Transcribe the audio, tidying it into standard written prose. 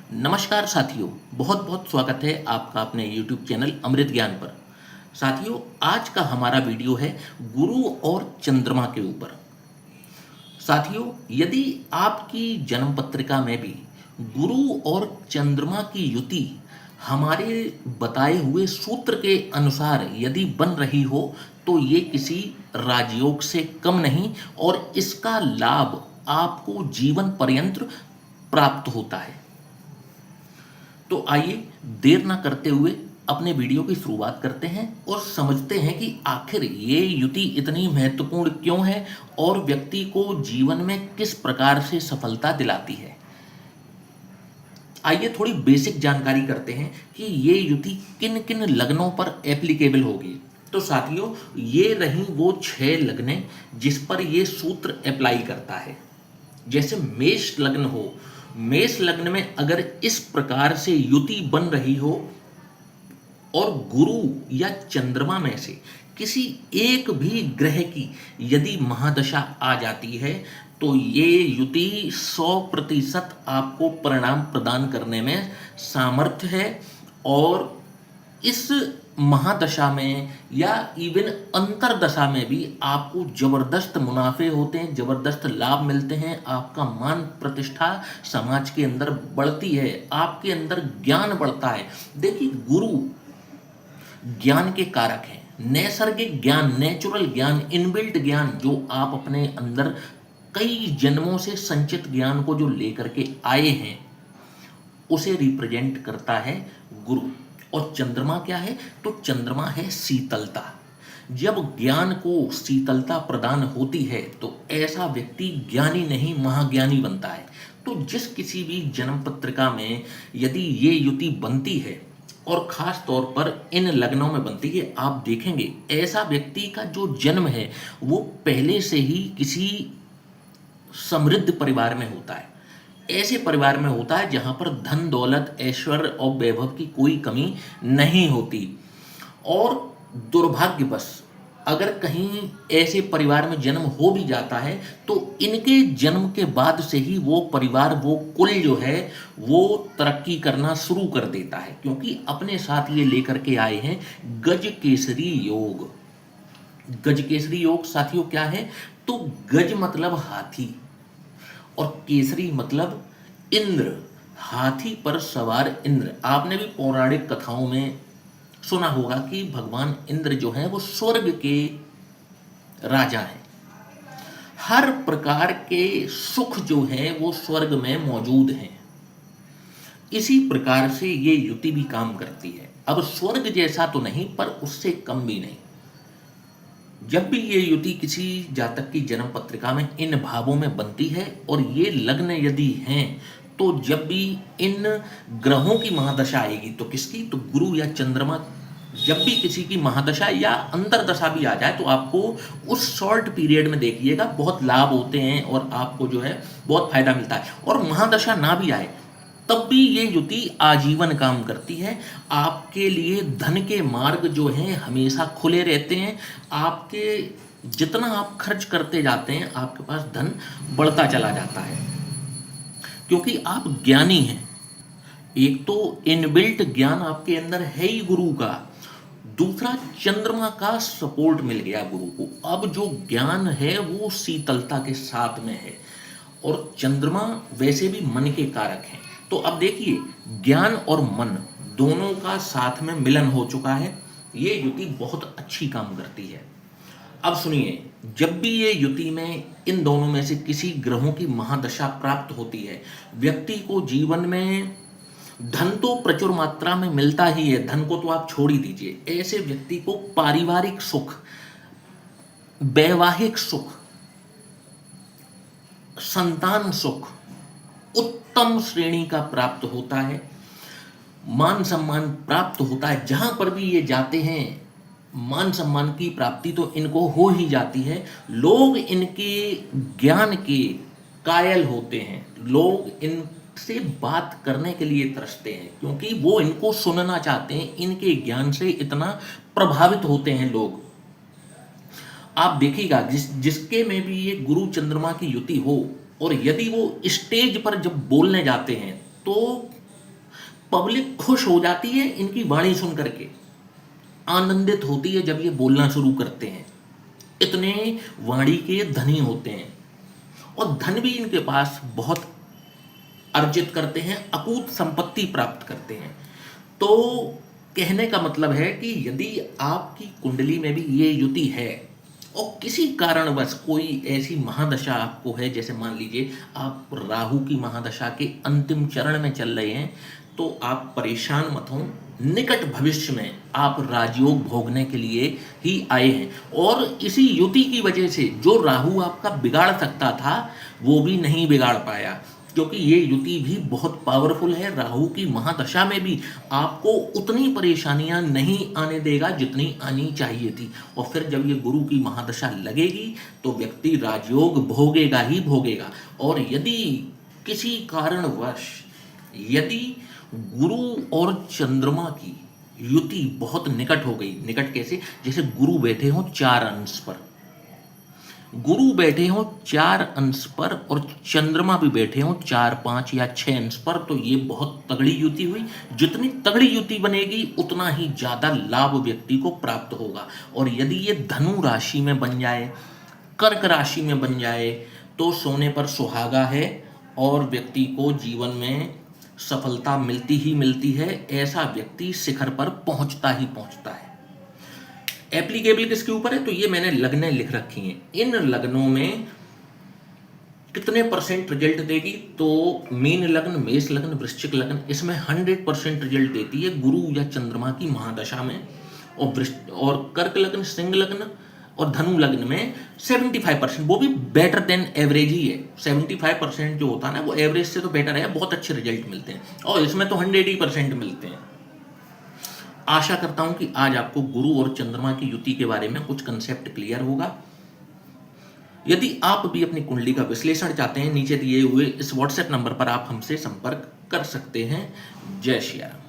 नमस्कार साथियों, बहुत बहुत स्वागत है आपका अपने YouTube चैनल अमृत ज्ञान पर। साथियों, आज का हमारा वीडियो है गुरु और चंद्रमा के ऊपर। साथियों, यदि आपकी जन्म पत्रिका में भी गुरु और चंद्रमा की युति हमारे बताए हुए सूत्र के अनुसार यदि बन रही हो तो ये किसी राजयोग से कम नहीं और इसका लाभ आपको जीवन पर्यंत प्राप्त होता है। तो आइए देर ना करते हुए अपने वीडियो की शुरुआत करते हैं और समझते हैं कि आखिर ये युति इतनी महत्वपूर्ण क्यों है और व्यक्ति को जीवन में किस प्रकार से सफलता दिलाती है। आइए थोड़ी बेसिक जानकारी करते हैं कि ये युति किन किन लग्नों पर एप्लीकेबल होगी। तो साथियों, ये रही वो 6 लग्नें जिस पर ये सूत्र अप्लाई करता है। जैसे मेष लग्न हो, मेष लग्न में अगर इस प्रकार से युति बन रही हो और गुरु या चंद्रमा में से किसी एक भी ग्रह की यदि महादशा आ जाती है तो ये युति 100% आपको परिणाम प्रदान करने में सामर्थ्य है। और इस महादशा में या इवन अंतरदशा में भी आपको जबरदस्त मुनाफे होते हैं, जबरदस्त लाभ मिलते हैं, आपका मान प्रतिष्ठा समाज के अंदर बढ़ती है, आपके अंदर ज्ञान बढ़ता है। देखिए, गुरु ज्ञान के कारक हैं, नैसर्गिक ज्ञान, नेचुरल ज्ञान, इनबिल्ट ज्ञान जो आप अपने अंदर कई जन्मों से संचित ज्ञान को जो लेकर के आए हैं उसे रिप्रेजेंट करता है गुरु। और चंद्रमा क्या है? तो चंद्रमा है शीतलता। जब ज्ञान को शीतलता प्रदान होती है तो ऐसा व्यक्ति ज्ञानी नहीं महाज्ञानी बनता है। तो जिस किसी भी जन्म पत्रिका में यदि ये युति बनती है और खास तौर पर इन लग्नों में बनती है, आप देखेंगे ऐसा व्यक्ति का जो जन्म है वो पहले से ही किसी समृद्ध परिवार में होता है, ऐसे परिवार में होता है जहां पर धन दौलत ऐश्वर्य और वैभव की कोई कमी नहीं होती। और दुर्भाग्यवश अगर कहीं ऐसे परिवार में जन्म हो भी जाता है तो इनके जन्म के बाद से ही वो परिवार, वो कुल जो है वो तरक्की करना शुरू कर देता है, क्योंकि अपने साथ ये लेकर के आए हैं गज केसरी योग। गज केसरी योग साथियों क्या है? तो गज मतलब हाथी और केसरी मतलब इंद्र, हाथी पर सवार इंद्र। आपने भी पौराणिक कथाओं में सुना होगा कि भगवान इंद्र जो है वो स्वर्ग के राजा हैं। हर प्रकार के सुख जो है वो स्वर्ग में मौजूद हैं। इसी प्रकार से ये युति भी काम करती है। अब स्वर्ग जैसा तो नहीं पर उससे कम भी नहीं। जब भी ये युति किसी जातक की जन्म पत्रिका में इन भावों में बनती है और ये लग्न यदि हैं तो जब भी इन ग्रहों की महादशा आएगी, तो किसकी? तो गुरु या चंद्रमा, जब भी किसी की महादशा या अंतरदशा भी आ जाए तो आपको उस शॉर्ट पीरियड में देखिएगा बहुत लाभ होते हैं और आपको जो है बहुत फायदा मिलता है। और महादशा ना भी आए तब भी ये युति आजीवन काम करती है। आपके लिए धन के मार्ग जो हैं हमेशा खुले रहते हैं। आपके जितना आप खर्च करते जाते हैं आपके पास धन बढ़ता चला जाता है, क्योंकि आप ज्ञानी हैं। एक तो इनबिल्ट ज्ञान आपके अंदर है ही गुरु का, दूसरा चंद्रमा का सपोर्ट मिल गया गुरु को। अब जो ज्ञान है वो शीतलता के साथ में है और चंद्रमा वैसे भी मन के कारक हैं। तो अब देखिए, ज्ञान और मन दोनों का साथ में मिलन हो चुका है। ये युति बहुत अच्छी काम करती है। अब सुनिए, जब भी ये युति में इन दोनों में से किसी ग्रहों की महादशा प्राप्त होती है, व्यक्ति को जीवन में धन तो प्रचुर मात्रा में मिलता ही है, धन को तो आप छोड़ ही दीजिए। ऐसे व्यक्ति को पारिवारिक सुख, वैवाहिक सुख, संतान सुख उत्तम श्रेणी का प्राप्त होता है, मान सम्मान प्राप्त होता है। जहां पर भी ये जाते हैं मान सम्मान की प्राप्ति तो इनको हो ही जाती है। लोग इनके ज्ञान के कायल होते हैं, लोग इनसे बात करने के लिए तरसते हैं, क्योंकि वो इनको सुनना चाहते हैं। इनके ज्ञान से इतना प्रभावित होते हैं लोग। आप देखिएगा जिसके में भी ये गुरु चंद्रमा की युति हो और यदि वो स्टेज पर जब बोलने जाते हैं तो पब्लिक खुश हो जाती है इनकी वाणी सुन करके, आनंदित होती है जब ये बोलना शुरू करते हैं। इतने वाणी के धनी होते हैं और धन भी इनके पास बहुत अर्जित करते हैं, अकूत संपत्ति प्राप्त करते हैं। तो कहने का मतलब है कि यदि आपकी कुंडली में भी ये युति है और किसी कारणवश कोई ऐसी महादशा आपको है, जैसे मान लीजिए आप राहु की महादशा के अंतिम चरण में चल रहे हैं, तो आप परेशान मत हो। निकट भविष्य में आप राजयोग भोगने के लिए ही आए हैं और इसी युति की वजह से जो राहु आपका बिगाड़ सकता था वो भी नहीं बिगाड़ पाया, क्योंकि ये युति भी बहुत पावरफुल है। राहु की महादशा में भी आपको उतनी परेशानियां नहीं आने देगा जितनी आनी चाहिए थी, और फिर जब ये गुरु की महादशा लगेगी तो व्यक्ति राजयोग भोगेगा ही भोगेगा। और यदि किसी कारणवश यदि गुरु और चंद्रमा की युति बहुत निकट हो गई, निकट कैसे, जैसे गुरु बैठे हो 4 अंश पर, गुरु बैठे हो 4 अंश पर और चंद्रमा भी बैठे हो 4, 5 या 6 अंश पर, तो ये बहुत तगड़ी युति हुई। जितनी तगड़ी युति बनेगी उतना ही ज्यादा लाभ व्यक्ति को प्राप्त होगा। और यदि ये धनु राशि में बन जाए, कर्क राशि में बन जाए, तो सोने पर सुहागा है और व्यक्ति को जीवन में सफलता मिलती ही मिलती है। ऐसा व्यक्ति शिखर पर पहुंचता ही पहुंचता है। एप्लीकेबल किसके ऊपर है, तो ये मैंने लग्नें लिख रखी हैं। इन लग्नों में कितने परसेंट रिजल्ट देगी, तो मीन लग्न, मेष लग्न, वृश्चिक लग्न, इसमें 100% रिजल्ट देती है गुरु या चंद्रमा की महादशा में। और कर्क लग्न, सिंह लग्न और धनु लग्न में 75%, वो भी बेटर देन एवरेज ही है। 75% जो होता है ना, वो एवरेज से तो बेटर है, बहुत अच्छे रिजल्ट मिलते हैं। और इसमें तो 100% मिलते हैं। आशा करता हूं कि आज आपको गुरु और चंद्रमा की युति के बारे में कुछ कंसेप्ट क्लियर होगा। यदि आप भी अपनी कुंडली का विश्लेषण चाहते हैं, नीचे दिए हुए इस व्हाट्सएप नंबर पर आप हमसे संपर्क कर सकते हैं। जय श्री राम।